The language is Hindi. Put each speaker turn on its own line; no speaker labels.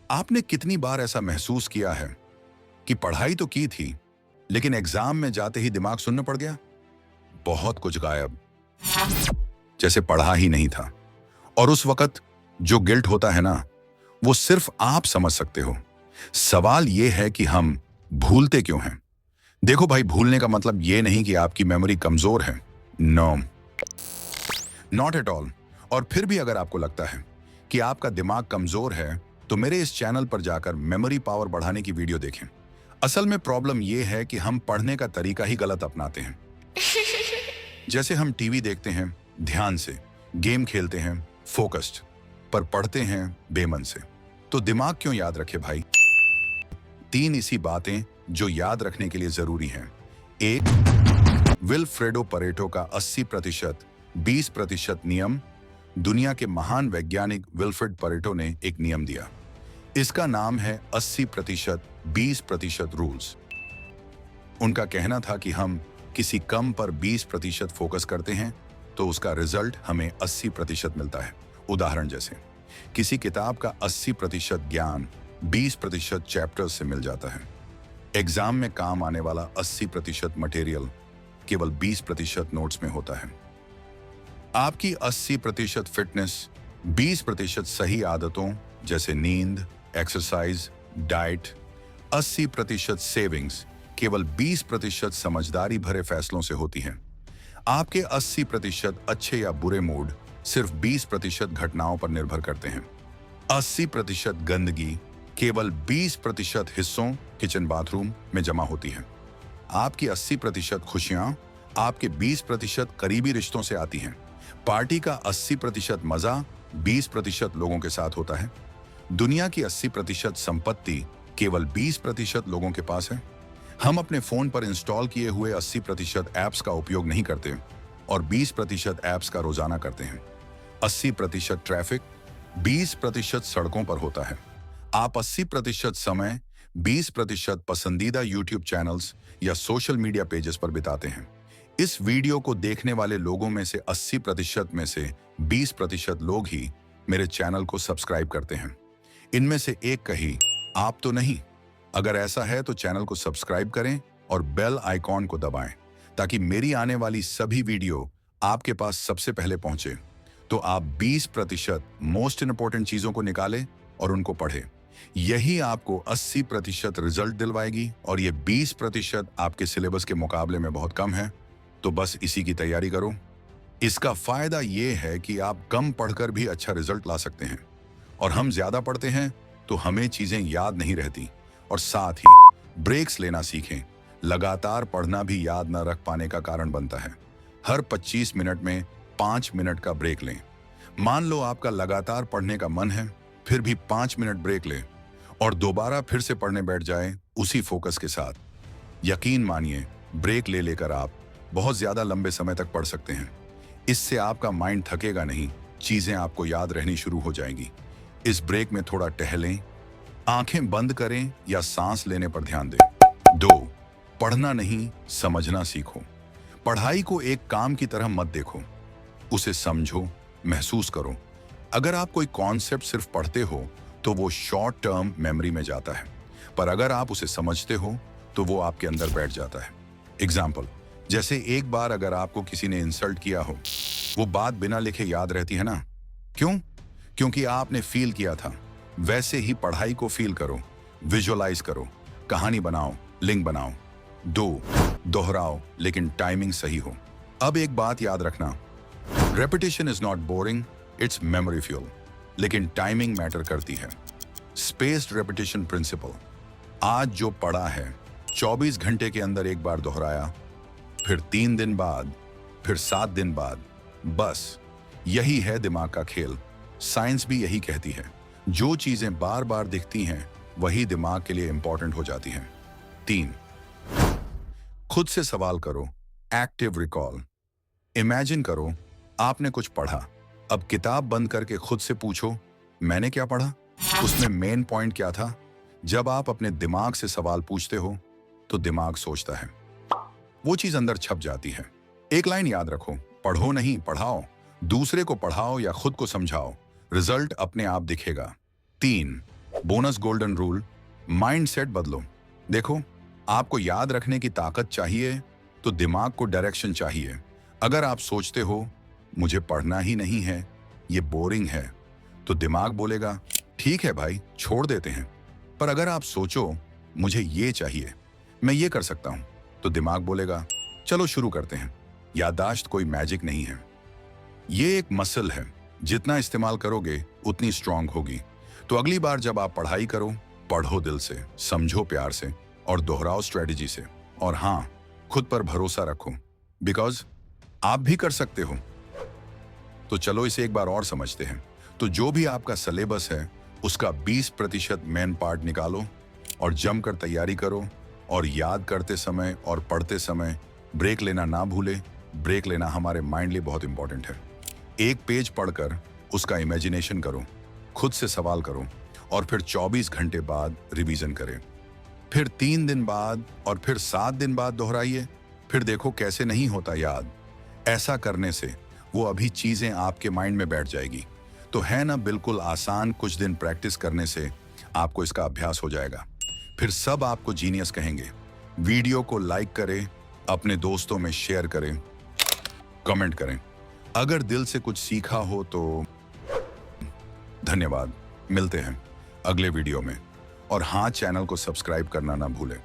आपने कितनी बार ऐसा महसूस किया है कि पढ़ाई तो की थी, लेकिन एग्जाम में जाते ही दिमाग सुन्न पड़ गया? बहुत कुछ गायब, जैसे पढ़ा ही नहीं था। और उस वक्त जो गिल्ट होता है ना, वो सिर्फ आप समझ सकते हो। सवाल ये है कि हम भूलते क्यों हैं? देखो भाई, भूलने का मतलब ये नहीं कि आपकी मेमोरी कमजोर है। No, not at all. और फिर भी अगर आपको लगता है कि आपका दिमाग कमजोर है, तो मेरे इस चैनल पर जाकर मेमोरी पावर बढ़ाने की वीडियो देखें। असल में प्रॉब्लम यह है कि हम पढ़ने का तरीका ही गलत अपनाते हैं। जैसे हम टीवी देखते हैं ध्यान से, गेम खेलते हैं फोकस्ड, पर पढ़ते हैं बेमन से। तो दिमाग क्यों याद रखे भाई? 3 इसी बातें जो याद रखने के लिए जरूरी हैं। 1, विल्फ्रेडो परेटो का 80% 20% नियम। दुनिया के महान वैज्ञानिक विल्फ्रेड परेटो ने एक नियम दिया। इसका नाम है 80% 20% रूल्स। उनका कहना था कि हम किसी कम पर 20% फोकस करते हैं तो उसका रिजल्ट हमें 80% मिलता है। उदाहरण जैसे किसी किताब का 80% ज्ञान 20% चैप्टर्स से मिल जाता है। एग्जाम में काम आने वाला 80% मटेरियल केवल 20% नोट्स में होता है। आपकी 80% फिटनेस 20% सही आदतों जैसे नींद, एक्सरसाइज, डाइट, 80% सेविंग्स केवल 20% समझदारी भरे फैसलों से होती हैं। आपके 80% अच्छे या बुरे मूड सिर्फ 20% घटनाओं पर निर्भर करते हैं। 80% गंदगी केवल 20% हिस्सों किचन बाथरूम में जमा होती है। आपकी 80% खुशियां आपके 20% करीबी रिश्तों से आती हैं। पार्टी का 80% मजा 20% लोगों के साथ होता है। दुनिया की 80% संपत्ति केवल 20% लोगों के पास है। हम अपने फोन पर इंस्टॉल किए हुए 80% ऐप्स का उपयोग नहीं करते और 20% ऐप्स का रोजाना करते हैं। 80% ट्रैफिक 20% सड़कों पर होता है। आप 80% समय 20% पसंदीदा यूट्यूब चैनल्स या सोशल मीडिया पेजेस पर बिताते हैं। इस वीडियो को देखने वाले लोगों में से 80% में से 20% लोग ही मेरे चैनल को सब्सक्राइब करते हैं। इनमें से एक कहीं आप तो नहीं? अगर ऐसा है तो चैनल को सब्सक्राइब करें और बेल आइकॉन को दबाएं ताकि मेरी आने वाली सभी वीडियो आपके पास सबसे पहले पहुंचे। तो आप 20% मोस्ट इंपॉर्टेंट चीजों को निकालें और उनको पढ़ें। यही आपको 80% रिजल्ट दिलवाएगी और ये 20% आपके सिलेबस के मुकाबले में बहुत कम है। तो बस इसी की तैयारी करो। इसका फायदा ये है कि आप कम पढ़कर भी अच्छा रिजल्ट ला सकते हैं, और हम ज्यादा पढ़ते हैं तो हमें चीजें याद नहीं रहती। और साथ ही ब्रेक्स लेना सीखें। लगातार पढ़ना भी याद न रख पाने का कारण बनता है। हर 25 मिनट में 5 मिनट का ब्रेक लें। मान लो आपका लगातार पढ़ने का मन है, फिर भी 5 मिनट ब्रेक लें और दोबारा फिर से पढ़ने बैठ जाएं उसी फोकस के साथ। यकीन मानिए, ब्रेक ले लेकर आप बहुत ज्यादा लंबे समय तक पढ़ सकते हैं। इससे आपका माइंड थकेगा नहीं, चीजें आपको याद रहनी शुरू हो जाएंगी। इस ब्रेक में थोड़ा टहलें, आंखें बंद करें या सांस लेने पर ध्यान दें। 2, पढ़ना नहीं समझना सीखो। पढ़ाई को एक काम की तरह मत देखो, उसे समझो, महसूस करो। अगर आप कोई कॉन्सेप्ट सिर्फ पढ़ते हो तो वो शॉर्ट टर्म मेमोरी में जाता है, पर अगर आप उसे समझते हो तो वो आपके अंदर बैठ जाता है। एग्जाम्पल, जैसे एक बार अगर आपको किसी ने इंसल्ट किया हो, वो बात बिना लिखे याद रहती है ना? क्यों? क्योंकि आपने फील किया था। वैसे ही पढ़ाई को फील करो, विजुअलाइज करो, कहानी बनाओ, लिंक बनाओ। 2, दोहराओ लेकिन टाइमिंग सही हो। अब एक बात याद रखना, repetition is not boring, it's memory fuel. लेकिन टाइमिंग मैटर करती है। Spaced repetition principle. आज जो पढ़ा है 24 घंटे के अंदर एक बार दोहराया, फिर 3 दिन बाद, फिर 7 दिन बाद। बस यही है दिमाग का खेल। साइंस भी यही कहती है, जो चीजें बार बार दिखती हैं वही दिमाग के लिए इंपॉर्टेंट हो जाती हैं। 3, खुद से सवाल करो, एक्टिव रिकॉल। इमेजिन करो आपने कुछ पढ़ा, अब किताब बंद करके खुद से पूछो, मैंने क्या पढ़ा? उसमें मेन पॉइंट क्या था? जब आप अपने दिमाग से सवाल पूछते हो तो दिमाग सोचता है, वो चीज अंदर छप जाती है। एक लाइन याद रखो, पढ़ो नहीं पढ़ाओ। दूसरे को पढ़ाओ या खुद को समझाओ, रिजल्ट अपने आप दिखेगा। 3, bonus golden rule, mind set बदलो। देखो, आपको याद रखने की ताकत चाहिए तो दिमाग को डायरेक्शन चाहिए। अगर आप सोचते हो मुझे पढ़ना ही नहीं है, ये बोरिंग है, तो दिमाग बोलेगा ठीक है भाई, छोड़ देते हैं। पर अगर आप सोचो मुझे ये चाहिए, मैं ये कर सकता हूं, तो दिमाग बोलेगा चलो शुरू करते हैं। याददाश्त कोई मैजिक नहीं है, ये एक मसल है, जितना इस्तेमाल करोगे उतनी स्ट्रांग होगी। तो अगली बार जब आप पढ़ाई करो, पढ़ो दिल से, समझो प्यार से और दोहराओ स्ट्रेटजी से। और हाँ, खुद पर भरोसा रखो, बिकॉज आप भी कर सकते हो। तो चलो इसे एक बार और समझते हैं। तो जो भी आपका सिलेबस है उसका 20% मेन पार्ट निकालो और जमकर तैयारी करो। और याद करते समय और पढ़ते समय ब्रेक लेना ना भूले। ब्रेक लेना हमारे माइंड लिए बहुत इंपॉर्टेंट है। एक पेज पढ़कर उसका इमेजिनेशन करो, खुद से सवाल करो और फिर 24 घंटे बाद रिवीजन करें। फिर 3 दिन बाद और फिर 7 दिन बाद दोहराइए। फिर देखो कैसे नहीं होता याद। ऐसा करने से वो अभी चीजें आपके माइंड में बैठ जाएगी। तो है ना बिल्कुल आसान, कुछ दिन प्रैक्टिस करने से आपको इसका अभ्यास हो जाएगा। फिर सब आपको जीनियस कहेंगे। वीडियो को लाइक करें, अपने दोस्तों में शेयर करें, कमेंट करें। अगर दिल से कुछ सीखा हो तो धन्यवाद। मिलते हैं अगले वीडियो में। और हाँ, चैनल को सब्सक्राइब करना ना भूलें।